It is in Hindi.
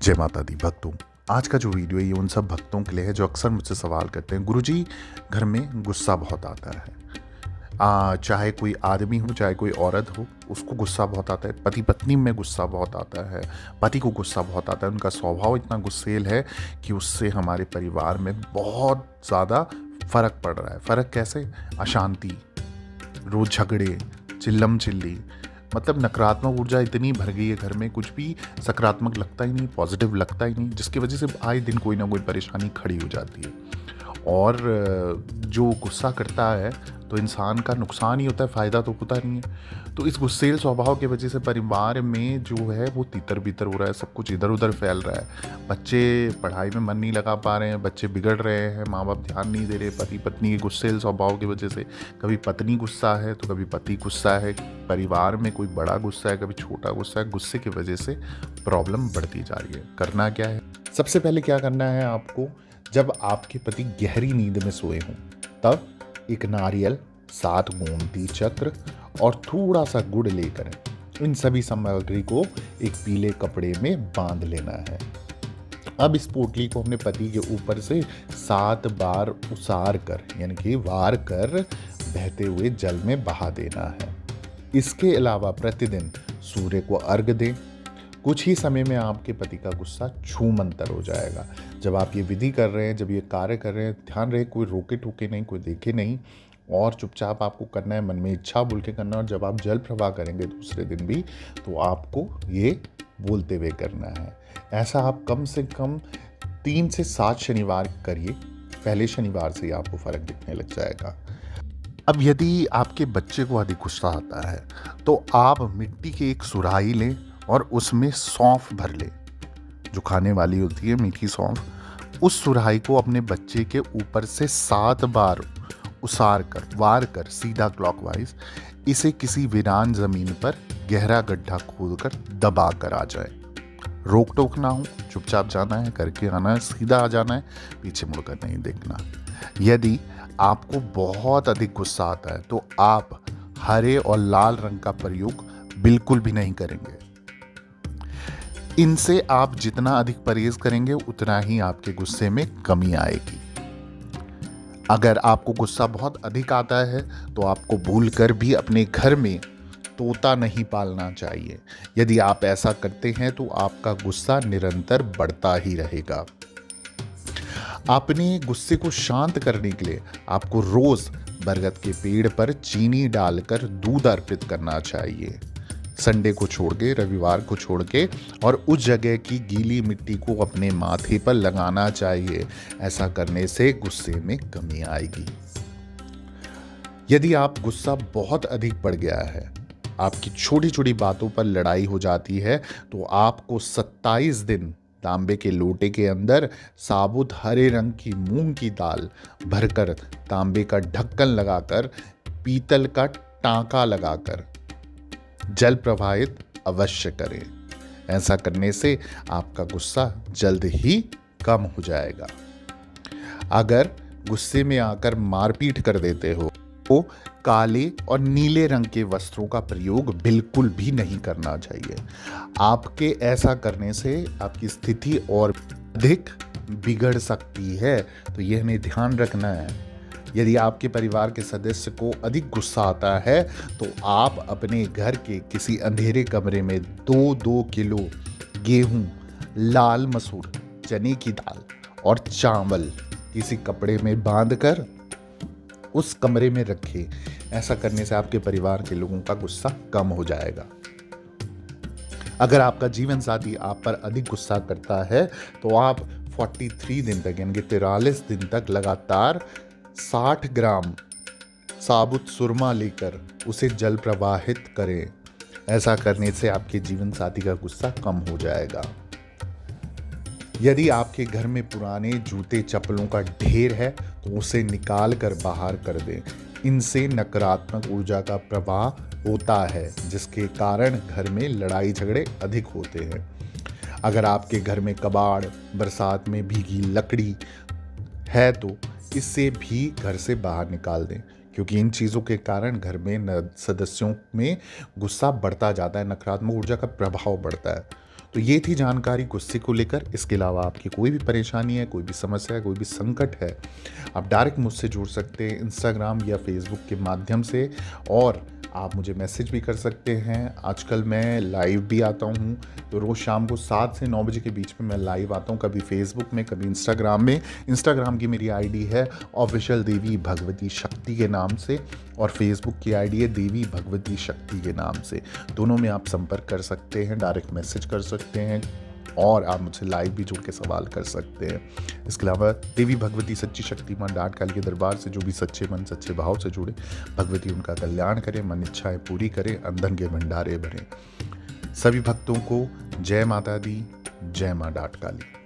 जय माता दी भक्तों। आज का जो वीडियो है ये उन सब भक्तों के लिए है जो अक्सर मुझसे सवाल करते हैं, गुरुजी घर में गुस्सा बहुत आता है। चाहे कोई आदमी हो चाहे कोई औरत हो, उसको गुस्सा बहुत आता है। पति पत्नी में गुस्सा बहुत आता है, पति को गुस्सा बहुत आता है। उनका स्वभाव इतना गुस्सेल है कि उससे हमारे परिवार में बहुत ज़्यादा फर्क पड़ रहा है। फ़र्क कैसे? अशांति, रोज़ झगड़े, चिल्लम चिल्ली, मतलब नकारात्मक ऊर्जा इतनी भर गई है घर में, कुछ भी सकारात्मक लगता ही नहीं, पॉजिटिव लगता ही नहीं, जिसकी वजह से आए दिन कोई ना कोई परेशानी खड़ी हो जाती है। और जो गुस्सा करता है तो इंसान का नुकसान ही होता है, फ़ायदा तो होता नहीं है। तो इस गुस्सेल स्वभाव की वजह से परिवार में जो है वो तितर बितर हो रहा है, सब कुछ इधर उधर फैल रहा है। बच्चे पढ़ाई में मन नहीं लगा पा रहे हैं, बच्चे बिगड़ रहे हैं, माँ बाप ध्यान नहीं दे रहे। पति पत्नी के गुस्सेल स्वभाव की वजह से कभी पत्नी गुस्सा है तो कभी पति गुस्सा है, परिवार में कोई बड़ा गुस्सा है, कभी छोटा गुस्सा है। गुस्से की वजह से प्रॉब्लम बढ़ती जा रही है। करना क्या है? सबसे पहले क्या करना है आपको, जब आपके पति गहरी नींद में सोए हों तब एक नारियल, 7 गोमती चक्र और थोड़ा सा गुड़ लेकर इन सभी सामग्री को एक पीले कपड़े में बांध लेना है। अब इस पोटली को अपने पति के ऊपर से 7 बार उसार कर यानी कि वार कर बहते हुए जल में बहा देना है। इसके अलावा प्रतिदिन सूर्य को अर्घ दें। कुछ ही समय में आपके पति का गुस्सा छूमंतर हो जाएगा। जब आप ये विधि कर रहे हैं, जब ये कार्य कर रहे हैं, ध्यान रहे कोई रोके टोके नहीं, कोई देखे नहीं, और चुपचाप आपको करना है, मन में इच्छा बोल के करना। और जब आप जल प्रवाह करेंगे दूसरे दिन भी, तो आपको ये बोलते हुए करना है। ऐसा आप कम से कम 3 से 7 शनिवार करिए। पहले शनिवार से ही आपको फर्क दिखने लग जाएगा। अब यदि आपके बच्चे को अधिक गुस्सा आता है तो आप मिट्टी की एक सुराही लें और उसमें सौंफ भर ले, जो खाने वाली होती है मीठी सौंफ। उस सुराही को अपने बच्चे के ऊपर से 7 बार उसार कर वार कर सीधा क्लॉकवाइज इसे किसी वीरान जमीन पर गहरा गड्ढा खोदकर दबा कर आ जाए। रोक टोक ना हो, चुपचाप जाना है, करके आना है, सीधा आ जाना है, पीछे मुड़कर नहीं देखना। यदि आपको बहुत अधिक गुस्सा आता है तो आप हरे और लाल रंग का प्रयोग बिल्कुल भी नहीं करेंगे। इनसे आप जितना अधिक परहेज करेंगे उतना ही आपके गुस्से में कमी आएगी। अगर आपको गुस्सा बहुत अधिक आता है तो आपको भूलकर भी अपने घर में तोता नहीं पालना चाहिए। यदि आप ऐसा करते हैं तो आपका गुस्सा निरंतर बढ़ता ही रहेगा। अपने गुस्से को शांत करने के लिए आपको रोज बरगद के पेड़ पर चीनी डालकर दूध अर्पित करना चाहिए। संडे को छोड़ के, रविवार को छोड़ के, और उस जगह की गीली मिट्टी को अपने माथे पर लगाना चाहिए। ऐसा करने से गुस्से में कमी आएगी। यदि आप गुस्सा बहुत अधिक बढ़ गया है, आपकी छोटी छोटी बातों पर लड़ाई हो जाती है, तो आपको 27 दिन तांबे के लोटे के अंदर साबुत हरे रंग की मूंग की दाल भरकर तांबे का ढक्कन लगाकर पीतल का टांका लगाकर जल प्रवाहित अवश्य करें। ऐसा करने से आपका गुस्सा जल्द ही कम हो जाएगा। अगर गुस्से में आकर मारपीट कर देते हो तो काले और नीले रंग के वस्त्रों का प्रयोग बिल्कुल भी नहीं करना चाहिए। आपके ऐसा करने से आपकी स्थिति और अधिक बिगड़ सकती है, तो यह हमें ध्यान रखना है। यदि आपके परिवार के सदस्य को अधिक गुस्सा आता है तो आप अपने घर के किसी अंधेरे कमरे में 2-2 किलो गेहूं, लाल मसूर, चने की दाल और चावल किसी कपड़े में बांधकर उस कमरे में रखें। ऐसा करने से आपके परिवार के लोगों का गुस्सा कम हो जाएगा। अगर आपका जीवन साथी आप पर अधिक गुस्सा करता है तो आप 43 दिन तक यानी कि 43 दिन तक लगातार 60 ग्राम साबुत सुरमा लेकर उसे जल प्रवाहित करें। ऐसा करने से आपके जीवन साथी का गुस्सा कम हो जाएगा। यदि आपके घर में पुराने जूते चप्पलों का ढेर है तो उसे निकाल कर बाहर कर दें। इनसे नकारात्मक ऊर्जा का प्रवाह होता है, जिसके कारण घर में लड़ाई झगड़े अधिक होते हैं। अगर आपके घर में कबाड़, बरसात में भीगी लकड़ी है तो इससे भी घर से बाहर निकाल दें, क्योंकि इन चीज़ों के कारण घर में सदस्यों में गुस्सा बढ़ता जाता है, नकारात्मक ऊर्जा का प्रभाव बढ़ता है। तो ये थी जानकारी गुस्से को लेकर। इसके अलावा आपकी कोई भी परेशानी है, कोई भी समस्या है, कोई भी संकट है, आप डायरेक्ट मुझसे जुड़ सकते हैं इंस्टाग्राम या फेसबुक के माध्यम से, और आप मुझे मैसेज भी कर सकते हैं। आजकल मैं लाइव भी आता हूँ, तो रोज़ शाम को 7 से 9 बजे के बीच में मैं लाइव आता हूँ, कभी फेसबुक में, कभी इंस्टाग्राम में। इंस्टाग्राम की मेरी आईडी है ऑफिशियल देवी भगवती शक्ति के नाम से, और फेसबुक की आईडी है देवी भगवती शक्ति के नाम से। दोनों में आप संपर्क कर सकते हैं, डायरेक्ट मैसेज कर सकते हैं, और आप मुझसे लाइव भी जुड़ के सवाल कर सकते हैं। इसके अलावा देवी भगवती सच्ची शक्ति मां डाट काली के दरबार से जो भी सच्चे मन सच्चे भाव से जुड़े, भगवती उनका कल्याण करे, मन इच्छाएं पूरी करे, अंधन के भंडारे भरे। सभी भक्तों को जय माता दी, जय मां डाट काली।